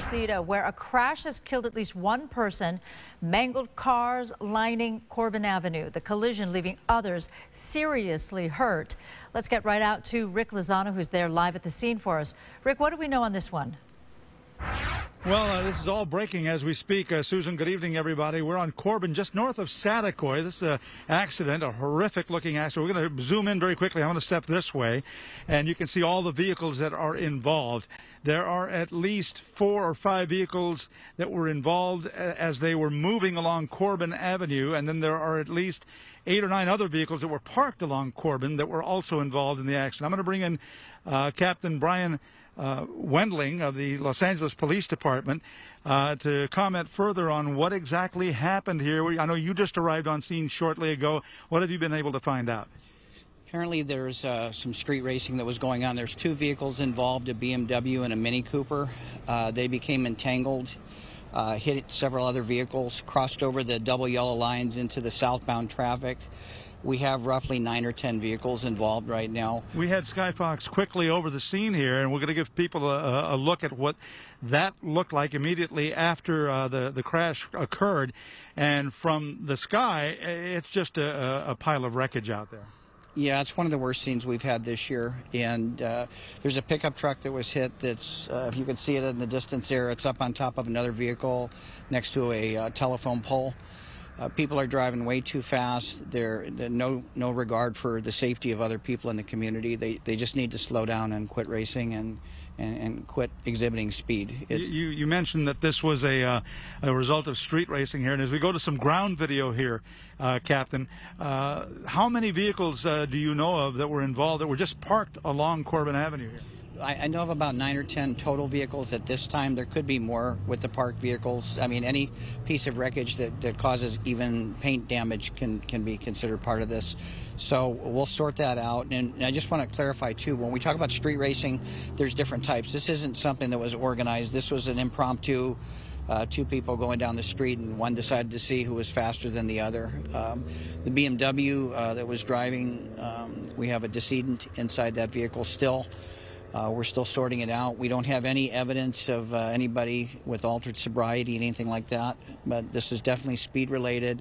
Reseda, where a crash has killed at least one person, mangled cars lining Corbin Avenue. The collision leaving others seriously hurt. Let's get right out to Rick Lozano, who's there live at the scene for us. Rick, what do we know on this one? Well, this is all breaking as we speak. Susan, good evening, everybody. We're on Corbin, just north of Satakoy. This is an accident, a horrific-looking accident. We're going to zoom in very quickly. I'm going to step this way, and you can see all the vehicles that are involved. There are at least 4 or 5 vehicles that were involved as they were moving along Corbin Avenue, and then there are at least 8 or 9 other vehicles that were parked along Corbin that were also involved in the accident. I'm going to bring in Captain Brian Wendling of the Los Angeles Police Department to comment further on what exactly happened here. I know you just arrived on scene shortly ago. What have you been able to find out? Apparently there's some street racing that was going on. There's 2 vehicles involved, a BMW and a Mini Cooper. They became entangled, hit several other vehicles, crossed over the double yellow lines into the southbound traffic. We have roughly 9 or 10 vehicles involved right now. We had Skyfox quickly over the scene here, and we're going to give people a look at what that looked like immediately after the crash occurred. And from the sky, it's just a pile of wreckage out there. Yeah, it's one of the worst scenes we've had this year. And there's a pickup truck that was hit that's, if you can see it in the distance there, it's up on top of another vehicle next to a telephone pole. People are driving way too fast. They're no regard for the safety of other people in the community. They just need to slow down and quit racing and quit exhibiting speed. You mentioned that this was a result of street racing here, and as we go to some ground video here, Captain, how many vehicles do you know of that were involved that were just parked along Corbin Avenue here? I know of about 9 or 10 total vehicles at this time. There could be more with the parked vehicles. I mean, any piece of wreckage that causes even paint damage can be considered part of this. So we'll sort that out. And I just want to clarify, too, when we talk about street racing, there's different types. This isn't something that was organized. This was an impromptu 2 people going down the street, and one decided to see who was faster than the other. The BMW that was driving, we have a decedent inside that vehicle still. We're still sorting it out. We don't have any evidence of anybody with altered sobriety, anything like that. But this is definitely speed related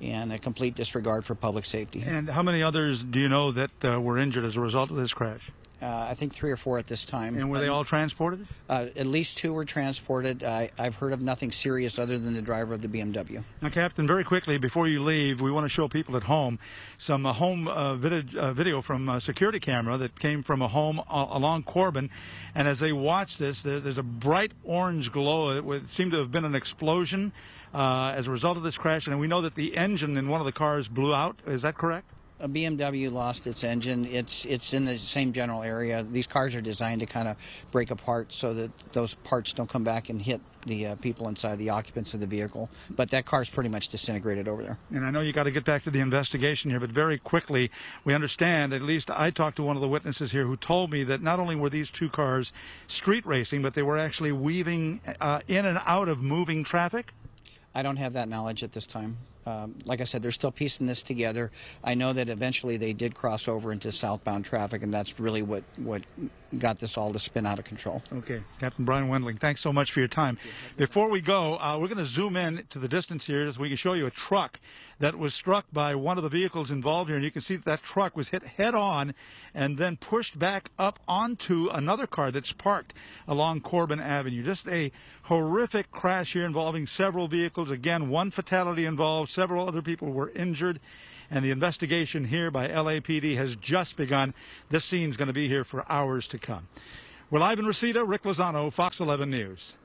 and a complete disregard for public safety. And how many others do you know that were injured as a result of this crash? I think 3 or 4 at this time. And were they all transported? At least 2 were transported. I've heard of nothing serious other than the driver of the BMW. Now, Captain, very quickly, before you leave, we want to show people at home some video from a security camera that came from a home along Corbin. And as they watch this, there's a bright orange glow. It would seem to have been an explosion as a result of this crash. And we know that the engine in one of the cars blew out. Is that correct? A BMW lost its engine. It's in the same general area. These cars are designed to kind of break apart so that those parts don't come back and hit the people inside, the occupants of the vehicle. But that car's pretty much disintegrated over there. And I know you got to get back to the investigation here, but very quickly, we understand, at least I talked to one of the witnesses here who told me that not only were these 2 cars street racing, but they were actually weaving in and out of moving traffic. I don't have that knowledge at this time. Like I said, they're still piecing this together. I know that eventually they did cross over into southbound traffic, and that's really what got this all to spin out of control. Okay. Captain Brian Wendling, thanks so much for your time. Before we go, we're going to zoom in to the distance here so we can show you a truck that was struck by one of the vehicles involved here, and you can see that truck was hit head-on and then pushed back up onto another car that's parked along Corbin Avenue. Just a horrific crash here involving several vehicles. Again, 1 fatality involved. Several other people were injured, and the investigation here by LAPD has just begun. This scene's going to be here for hours to come. We're live in Reseda. Rick Lozano, Fox 11 News.